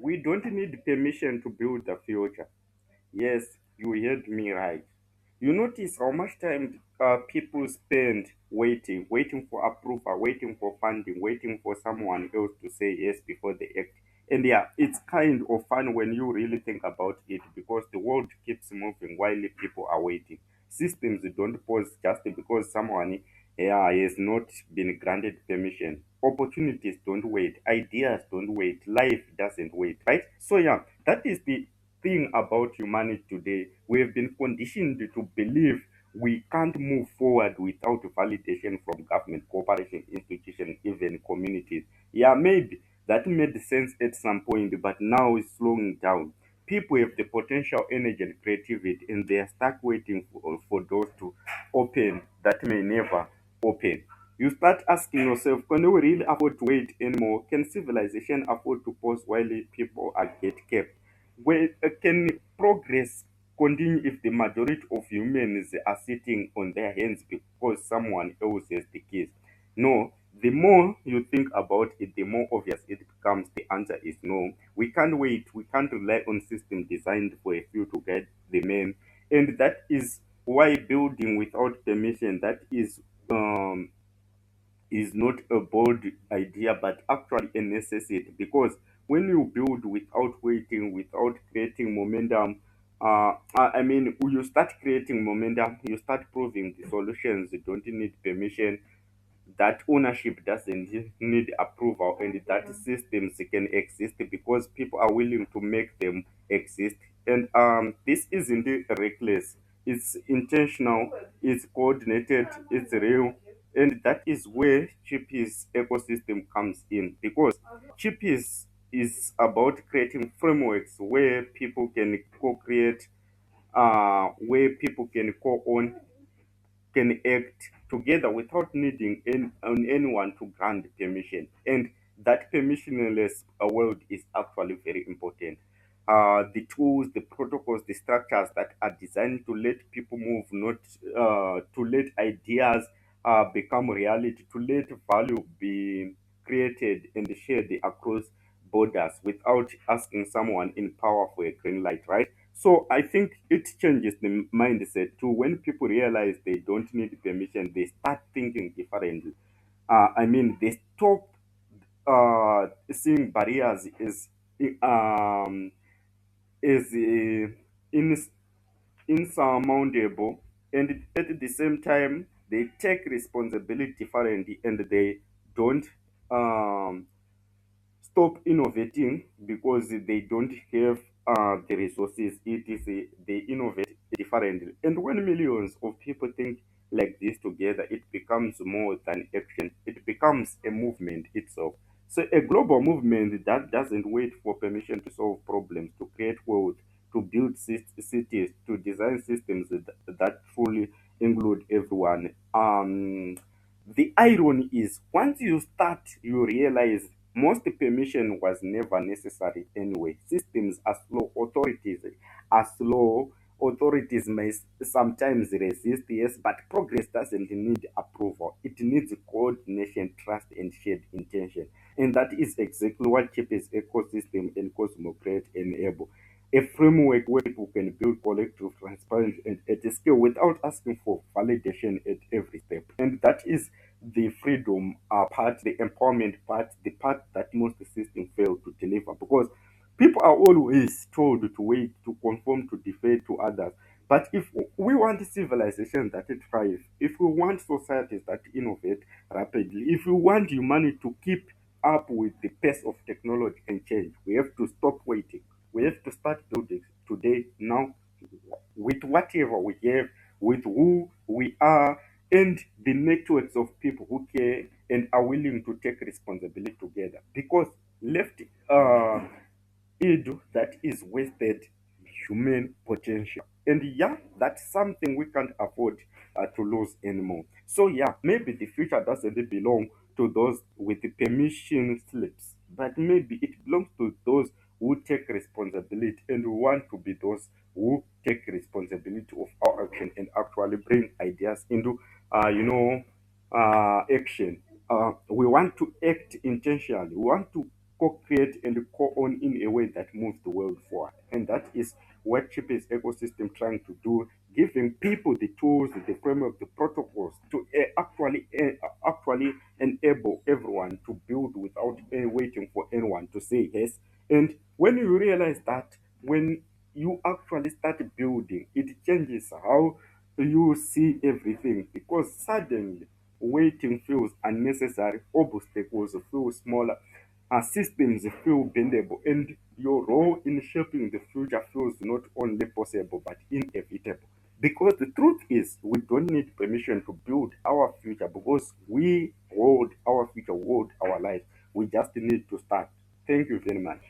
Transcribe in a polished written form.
We don't need permission to build the future. Yes, you heard me right. You notice how much time people spend waiting for approval, waiting for funding, waiting for someone else to say yes before they act. And yeah, it's kind of fun when you really think about it because the world keeps moving while people are waiting. Systems don't pause just because someone has not been granted permission. Opportunities don't wait, ideas don't wait, life doesn't wait, right? So yeah, that is the thing about humanity today. We have been conditioned to believe we can't move forward without validation from government, corporation, institutions, even communities. Yeah, maybe that made sense at some point, but now it's slowing down. People have the potential, energy, and creativity, and they are stuck waiting for doors to open that may never open. You start asking yourself, can we really afford to wait anymore? Can civilization afford to pause while people are get kept? Can progress continue if the majority of humans are sitting on their hands because someone else has the keys? No. The more you think about it, the more obvious it becomes. The answer is no. We can't wait. We can't rely on system designed for a few to guide the men. And that is why building without permission, is not a bold idea but actually a necessity, because when you build without waiting, without creating momentum, you start creating momentum, you start proving the solutions don't need permission, that ownership doesn't need approval, and that systems can exist because people are willing to make them exist. And this isn't reckless, it's intentional, it's coordinated, it's real. And that is where Chipies ecosystem comes in, because Chipies is about creating frameworks where people can co-create, where people can co-own, can act together without needing anyone to grant permission. And that permissionless world is actually very important. The tools, the protocols, the structures that are designed to let people move, not to let ideas become reality, to let value be created and shared across borders without asking someone in power for a green light, right? So I think it changes the mindset too. When people realize they don't need permission, they start thinking differently. They stop seeing barriers um, as insurmountable, and at the same time they take responsibility differently, and they don't um, stop innovating because they don't have the resources. It is they innovate differently. And when millions of people think like this together, it becomes more than action. It becomes a movement itself. So a global movement that doesn't wait for permission to solve problems, to create wealth, to build cities, to design systems that truly include everyone. The irony is, once you start, you realize most permission was never necessary anyway. Systems are slow, authorities are slow, authorities may sometimes resist, yes, but progress doesn't need approval. It needs coordination, trust, and shared intention. And that is exactly what Chipies ecosystem and Cosmocreate enable. A framework where people can build collective transparent and at a scale without asking for validation at every step. And that is the freedom part, the empowerment part, the part that most systems fail to deliver, because people are always told to wait, to conform, to defer to others. But if we want civilization that thrive, if we want societies that innovate rapidly, if we want humanity to keep up with the pace of technology and change, we have to stop waiting. We have to start building today, now, with whatever we have, with who we are, and the networks of people who care and are willing to take responsibility together. Because left idle, that is wasted human potential. And yeah, that's something we can't afford to lose anymore. So yeah, maybe the future doesn't belong to those with the permission slips, but maybe it belongs to those who take responsibility and who want to be those who take responsibility of our action and actually bring ideas into action. We want to act intentionally. We want to co-create and co-own in a way that moves the world forward. And that is what Chipies Ecosystem trying to do, giving people the tools, the framework, the protocols to actually enable everyone to build without waiting for anyone to say yes. And when you realize that, when you actually start building, it changes how you see everything, because suddenly waiting feels unnecessary, obstacles feel smaller, systems feel bendable, and your role in shaping the future feels not only possible but inevitable. Because the truth is, we don't need permission to build our future, because we hold our future, hold our life. We just need to start. Thank you very much.